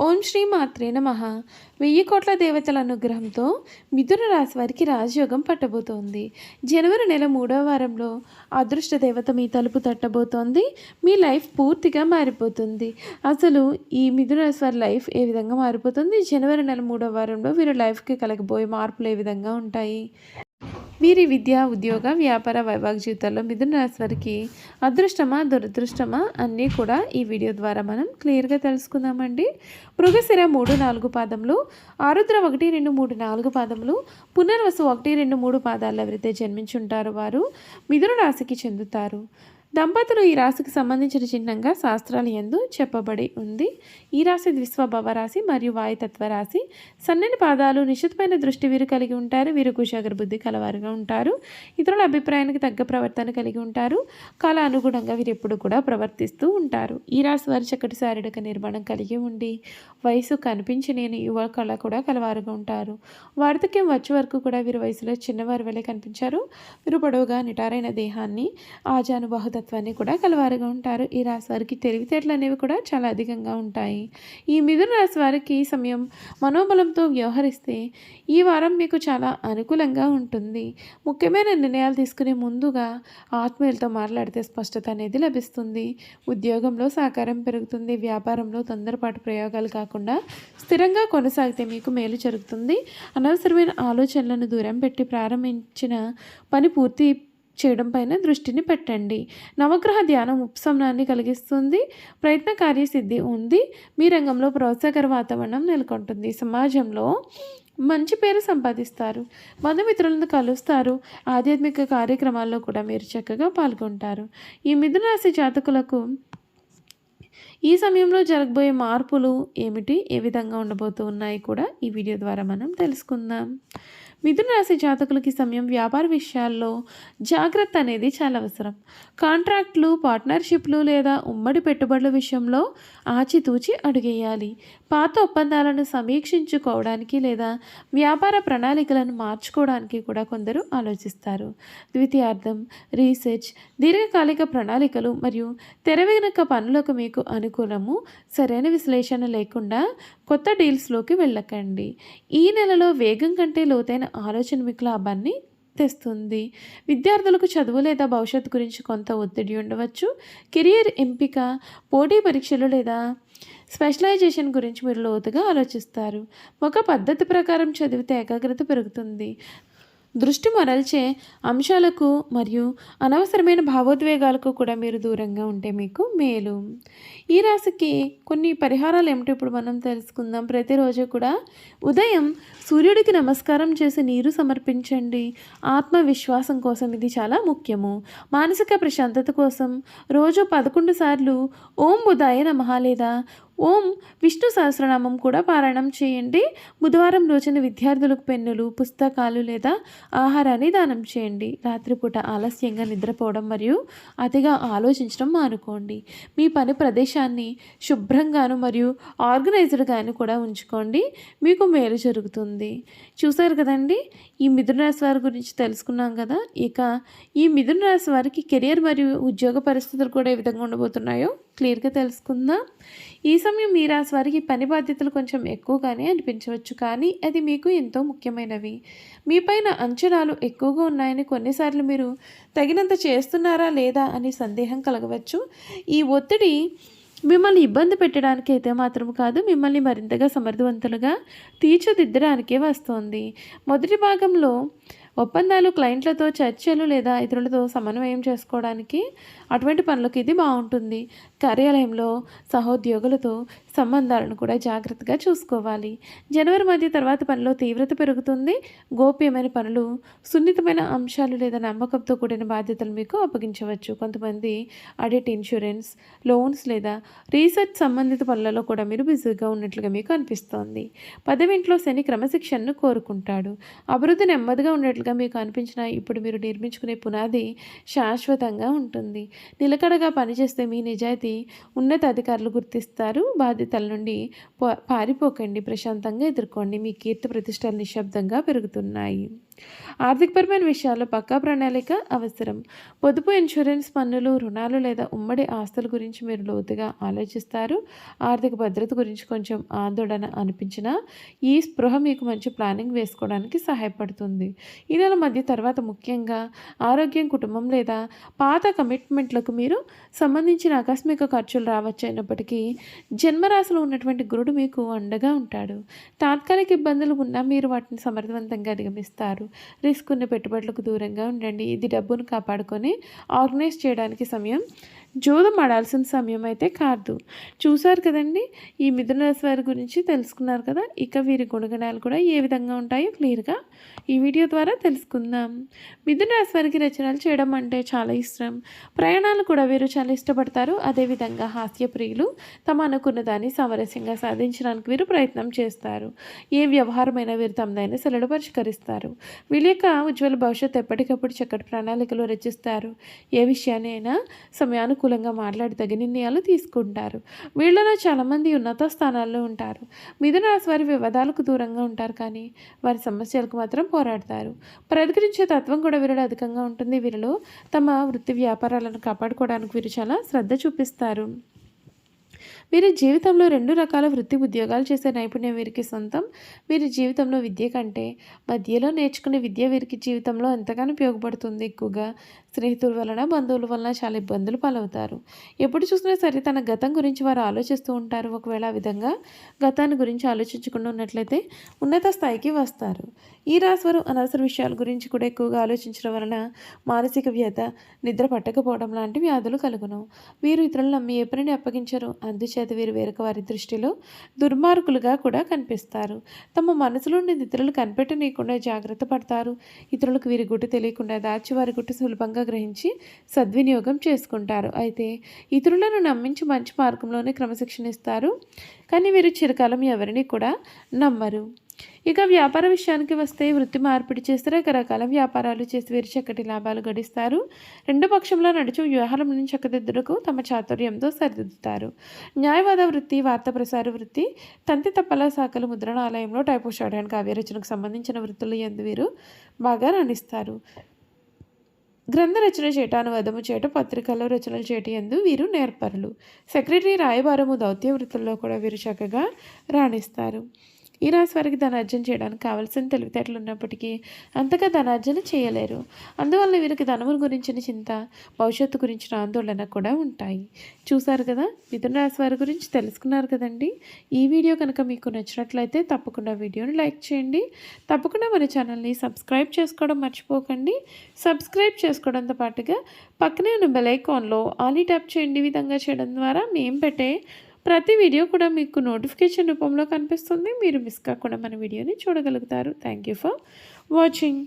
ఓం శ్రీ మాత్రే నమః. 1000 కోట్ల దేవతల అనుగ్రహంతో మిథున రాశి వారికి రాజయోగం పట్టబోతోంది. జనవరి నెల 3వ వారంలో అదృష్ట దేవత మీ తలుపు తట్టబోతోంది. మీ లైఫ్ పూర్తిగా మారిపోతుంది. అసలు ఈ మిథున రాశి వారి లైఫ్ ఏ విధంగా మారిపోతుంది? జనవరి నెల 3వ వారంలో వీరి లైఫ్కి కలగబోయే మార్పులు ఏ విధంగా ఉంటాయి? వీరి విద్య, ఉద్యోగ, వ్యాపార, వైవాహిక జీవితాల్లో మిథున రాశి వారికి అదృష్టమా, దురదృష్టమా అన్నీ కూడా ఈ వీడియో ద్వారా మనం క్లియర్గా తెలుసుకుందామండి. మృగశిర 3, 4 పాదములు, ఆరుద్ర 1, 2, 3, 4 పాదములు, పునర్వసు 1, 2, 3 పాదాలు ఎవరైతే జన్మించుంటారో వారు మిథున రాశికి చెందుతారు. దంపతులు ఈ రాశికి సంబంధించిన చిహ్నంగా శాస్త్రాలు యందు చెప్పబడి ఉంది. ఈ రాశి ద్విస్వభావ రాశి మరియు వాయుతత్వ రాశి. సన్నని పాదాలు, నిశితమైన దృష్టి వీరు కలిగి ఉంటారు. వీరు కుశాగ్ర బుద్ధి కలవారుగా ఉంటారు. ఇతరుల అభిప్రాయానికి తగ్గ ప్రవర్తన కలిగి ఉంటారు. కాల అనుగుణంగా వీరు ఎప్పుడు కూడా ప్రవర్తిస్తూ ఉంటారు. ఈ రాశి వారు చక్కటి శారీరక నిర్మాణం కలిగి ఉండి వయసు కనిపించలేని యువ కళ కూడా కలవారుగా ఉంటారు. వార్ధక్యం వచ్చే వరకు కూడా వీరు వయసులో చిన్నవారి వలె కనిపించారు. వీరు పొడవుగా నిటారైన దేహాన్ని, ఆజానుబాహుతత్వాన్ని కూడా కలవారుగా ఉంటారు. ఈ రాశి వారికి తెలివితేటలు అనేవి కూడా చాలా అధికంగా ఉంటాయి. ఈ మిథున రాశి వారికి సమయం మనోబలంతో వ్యవహరిస్తే ఈ వారం మీకు చాలా అనుకూలంగా ఉంటుంది. ముఖ్యమైన నిర్ణయాలు తీసుకునే ముందుగా ఆత్మీయులతో మాట్లాడితే స్పష్టత అనేది లభిస్తుంది. ఉద్యోగంలో సహకారం పెరుగుతుంది. వ్యాపారంలో తొందరపాటు ప్రయోగాలు కాకుండా స్థిరంగా కొనసాగితే మీకు మేలు జరుగుతుంది. అనవసరమైన ఆలోచనలను దూరం పెట్టి ప్రారంభించిన పని పూర్తి చేయడం పైన దృష్టిని పెట్టండి. నవగ్రహ ధ్యానం ఉపశమనాన్ని కలిగిస్తుంది. ప్రయత్న కార్యసిద్ధి ఉంది. మీ రంగంలో ప్రోత్సాహకర వాతావరణం నెలకొంటుంది. సమాజంలో మంచి పేరు సంపాదిస్తారు. బంధుమిత్రులను కలుస్తారు. ఆధ్యాత్మిక కార్యక్రమాల్లో కూడా మీరు చక్కగా పాల్గొంటారు. ఈ మిథున రాశి జాతకులకు ఈ సమయంలో జరగబోయే మార్పులు ఏమిటి, ఏ విధంగా ఉండబోతూ ఉన్నాయి కూడా ఈ వీడియో ద్వారా మనం తెలుసుకుందాం. మిథున రాశి జాతకులకి సమయం వ్యాపార విషయాల్లో జాగ్రత్త అనేది చాలా అవసరం. కాంట్రాక్ట్లు, పార్ట్నర్షిప్లు లేదా ఉమ్మడి పెట్టుబడుల విషయంలో ఆచితూచి అడుగేయాలి. పాత ఒప్పందాలను సమీక్షించుకోవడానికి లేదా వ్యాపార ప్రణాళికలను మార్చుకోవడానికి కూడా కొందరు ఆలోచిస్తారు. ద్వితీయార్థం రీసెర్చ్, దీర్ఘకాలిక ప్రణాళికలు మరియు తెర వెనుక పనులకు మీకు అనుకూలము. సరైన విశ్లేషణ లేకుండా కొత్త డీల్స్లోకి వెళ్ళకండి. ఈ నెలలో వేగం కంటే లోతైన ఆలోచన మీకు లాభాన్ని తెస్తుంది. విద్యార్థులకు చదువు లేదా భవిష్యత్తు గురించి కొంత ఒత్తిడి ఉండవచ్చు. కెరియర్ ఎంపిక, పోటీ పరీక్షలు లేదా స్పెషలైజేషన్ గురించి మీరు లోతుగా ఆలోచిస్తారు. ఒక పద్ధతి ప్రకారం చదివితే ఏకాగ్రత పెరుగుతుంది. దృష్టి మరల్చే అంశాలకు మరియు అనవసరమైన భావోద్వేగాలకు కూడా మీరు దూరంగా ఉంటే మీకు మేలు. ఈ రాశికి కొన్ని పరిహారాలు ఏమిటో ఇప్పుడు మనం తెలుసుకుందాం. ప్రతిరోజు కూడా ఉదయం సూర్యుడికి నమస్కారం చేసి నీరు సమర్పించండి. ఆత్మవిశ్వాసం కోసం ఇది చాలా ముఖ్యము. మానసిక ప్రశాంతత కోసం రోజు 11 సార్లు ఓం బుధాయ నమః లేదా ఓం విష్ణు సహస్రనామం కూడా పారాయణం చేయండి. బుధవారం రోజున విద్యార్థులకు పెన్నులు, పుస్తకాలు లేదా ఆహారాన్ని దానం చేయండి. రాత్రిపూట ఆలస్యంగా నిద్రపోవడం మరియు అతిగా ఆలోచించడం మానుకోండి. మీ పని ప్రదేశాన్ని శుభ్రంగాను మరియు ఆర్గనైజ్డ్గాను కూడా ఉంచుకోండి. మీకు మేలు జరుగుతుంది. చూసారు కదండి, ఈ మిథున రాశి వారి గురించి తెలుసుకున్నాం కదా. ఇక ఈ మిథున రాశి వారికి కెరియర్ మరియు ఉద్యోగ పరిస్థితులు కూడా ఏ విధంగా ఉండబోతున్నాయో క్లియర్గా తెలుసుకుందాం. ఈ సమయం మీ రాశి వారికి పని బాధ్యతలు కొంచెం ఎక్కువగానే అనిపించవచ్చు, కానీ అది మీకు ఎంతో ముఖ్యమైనవి. మీ పైన అంచనాలు ఎక్కువగా ఉన్నాయని కొన్నిసార్లు మీరు తగినంత చేస్తున్నారా లేదా అని సందేహం కలగవచ్చు. ఈ ఒత్తిడి మిమ్మల్ని ఇబ్బంది పెట్టడానికి అయితే మాత్రం కాదు, మిమ్మల్ని మరింతగా సమర్థవంతులుగా తీర్చిదిద్దడానికే వస్తోంది. మొదటి భాగంలో ఒప్పందాలు, క్లయింట్లతో చర్చలు లేదా ఇతరులతో సమన్వయం చేసుకోవడానికి అటువంటి పనులకు ఇది బాగుంటుంది. కార్యాలయంలో సహోద్యోగులతో సంబంధాలను కూడా జాగ్రత్తగా చూసుకోవాలి. జనవరి మధ్య తర్వాత పనిలో తీవ్రత పెరుగుతుంది. గోప్యమైన పనులు, సున్నితమైన అంశాలు లేదా నమ్మకంతో కూడిన బాధ్యతలు మీకు అప్పగించవచ్చు. కొంతమంది ఆడిట్, ఇన్సూరెన్స్, లోన్స్ లేదా రీసెర్చ్ సంబంధిత పనులలో కూడా మీరు బిజీగా ఉన్నట్లుగా మీకు అనిపిస్తోంది. పదవింట్లో శని క్రమశిక్షణను కోరుకుంటాడు. అభివృద్ధి నెమ్మదిగా ఉన్నట్లుగా మీకు అనిపించిన ఇప్పుడు మీరు నిర్మించుకునే పునాది శాశ్వతంగా ఉంటుంది. నిలకడగా పనిచేస్తే మీ నిజాయితీ ఉన్నత అధికారులు గుర్తిస్తారు. బాధ్యతల నుండి పారిపోకండి, ప్రశాంతంగా ఎదుర్కోండి. మీ కీర్తి ప్రతిష్టలు నిశ్శబ్దంగా పెరుగుతున్నాయి. ఆర్థికపరమైన విషయాల్లో పక్కా ప్రణాళిక అవసరం. పొదుపు, ఇన్సూరెన్స్, పన్నులు, రుణాలు లేదా ఉమ్మడి ఆస్తుల గురించి మీరు లోతుగా ఆలోచిస్తారు. ఆర్థిక భద్రత గురించి కొంచెం ఆందోళన అనిపించినా ఈ స్పృహ మీకు మంచి ప్లానింగ్ వేసుకోవడానికి సహాయపడుతుంది. ఈ నెల మధ్య తర్వాత ముఖ్యంగా ఆరోగ్యం, కుటుంబం లేదా పాత కమిట్మెంట్లకు మీరు సంబంధించిన ఆకస్మిక ఖర్చులు రావచ్చైనప్పటికీ జన్మరాశిలో ఉన్నటువంటి గురుడు మీకు అండగా ఉంటాడు. తాత్కాలిక ఇబ్బందులు ఉన్నా మీరు వాటిని సమర్థవంతంగా అధిగమిస్తారు. రిస్క్ ఉన్న పెట్టుబడులకు దూరంగా ఉండండి. ఇది డబ్బును కాపాడుకొని ఆర్గనైజ్ చేయడానికి సమయం, జోదం ఆడాల్సిన సమయం అయితే కాదు. చూసారు కదండి, ఈ మిథున రాశి వారి గురించి తెలుసుకున్నారు కదా. ఇక వీరి గుణగణాలు కూడా ఏ విధంగా ఉంటాయో క్లియర్గా ఈ వీడియో ద్వారా తెలుసుకుందాం. మిథున రాశి వారికి రచనలు చేయడం అంటే చాలా ఇష్టం. ప్రయాణాలు కూడా వీరు చాలా ఇష్టపడతారు. అదేవిధంగా హాస్యప్రియులు. తమ అనుకున్న దాన్ని సామరస్యంగా సాధించడానికి వీరు ప్రయత్నం చేస్తారు. ఏ వ్యవహారమైనా వీరు తమదైన శైలిలో పరిష్కరిస్తారు. వీళ్ళ యొక్క ఉజ్వల భవిష్యత్తు ఎప్పటికప్పుడు చక్కటి ప్రణాళికలు రచిస్తారు. ఏ విషయాన్ని అయినా సమయానుకూలంగా మాట్లాడి తగిన నిర్ణయాలు తీసుకుంటారు. వీళ్ళలో చాలామంది ఉన్నత స్థానాల్లో ఉంటారు. మిథున రాశి వారి వివాదాలకు దూరంగా ఉంటారు, కానీ వారి సమస్యలకు మాత్రం పోరాడతారు. పరిష్కరించే తత్వం కూడా వీరిలో అధికంగా ఉంటుంది. వీరిలో తమ వృత్తి వ్యాపారాలను కాపాడుకోవడానికి వీరు చాలా శ్రద్ధ చూపిస్తారు. వీరి జీవితంలో 2 రకాల వృత్తి ఉద్యోగాలు చేసే నైపుణ్యం వీరికి సొంతం. వీరి జీవితంలో విద్య కంటే మధ్యలో నేర్చుకునే విద్య వీరికి జీవితంలో ఎంతగానో ఉపయోగపడుతుంది. ఎక్కువగా స్నేహితుల వలన, బంధువుల వలన చాలా ఇబ్బందులు పాలవుతారు. ఎప్పుడు చూసినా సరే తన గతం గురించి వారు ఆలోచిస్తూ ఉంటారు. ఒకవేళ ఆ విధంగా గతాన్ని గురించి ఆలోచించకుండా ఉన్నట్లయితే ఉన్నత స్థాయికి వస్తారు. ఈ రాశివారు అనవసర విషయాల గురించి కూడా ఎక్కువగా ఆలోచించడం వలన మానసిక వ్యధ, నిద్ర పట్టకపోవడం లాంటి వ్యాధులు కలుగును. వీరు ఇతరులను నమ్మి ఏ పనిని అప్పగించరు. అందుచేత వీరు వేరొక వారి దృష్టిలో దుర్మార్గులుగా కూడా కనిపిస్తారు. తమ మనసులోని ఇతరులు కనిపెట్టనీయకుండా జాగ్రత్త పడతారు. ఇతరులకు వీరి గుట్టు తెలియకుండా దాచి వారి గుట్టు సులభంగా గ్రహించి సద్వినియోగం చేసుకుంటారు. అయితే ఇతరులను నమ్మించి మంచి మార్గంలోనే క్రమశిక్షణ ఇస్తారు, కానీ వీరు చిరకాలం ఎవరిని కూడా నమ్మరు. ఇక వ్యాపార విషయానికి వస్తే వృత్తి మార్పిడి చేస్తే రకరకాల వ్యాపారాలు చేసి వీరు చక్కటి లాభాలు గడిస్తారు. రెండు పక్షంలో నడుచు వ్యవహారం నుంచి చక్కదిద్దులకు తమ చాతుర్యంతో సరిదిద్దుతారు. న్యాయవాద వృత్తి, వార్తా ప్రసార వృత్తి, తంతి తప్పల శాఖలు, ముద్రణాలయంలో టైపోస్టాట్ కావ్య రచనకు సంబంధించిన వృత్తులు యందు వీరు బాగా రాణిస్తారు. గ్రంథ రచన చేయట, అనువాదము చేయట, పత్రికల్లో రచనలు చేయట యందు వీరు నేర్పరులు. సెక్రటరీ, రాయబారము, దౌత్య వృత్తుల్లో కూడా వీరు చక్కగా రాణిస్తారు. ఈ రాశి వారికి ధనార్జన చేయడానికి కావలసిన తెలివితేటలు ఉన్నప్పటికీ అంతగా ధనార్జన చేయలేరు. అందువల్ల వీరికి ధనము గురించిన చింత, భవిష్యత్తు గురించిన ఆందోళన కూడా ఉంటాయి. చూసారు కదా, మిథున రాశి వారి గురించి తెలుసుకున్నారు కదండి. ఈ వీడియో కనుక మీకు నచ్చినట్లయితే తప్పకుండా వీడియోని లైక్ చేయండి. తప్పకుండా మన ఛానల్ని సబ్స్క్రైబ్ చేసుకోవడం మర్చిపోకండి. సబ్స్క్రైబ్ చేసుకోవడంతో పాటుగా పక్కనే ఉన్న బెల్ ఐకాన్లో ఆల్ ట్యాప్ చేయండి. ఈ విధంగా చేయడం ద్వారా మేము పెట్టే ప్రతి వీడియో కూడా మీకు నోటిఫికేషన్ రూపంలో కనిపిస్తుంది. మీరు మిస్ కాకుండా మన వీడియోని చూడగలుగుతారు. Thank you for watching.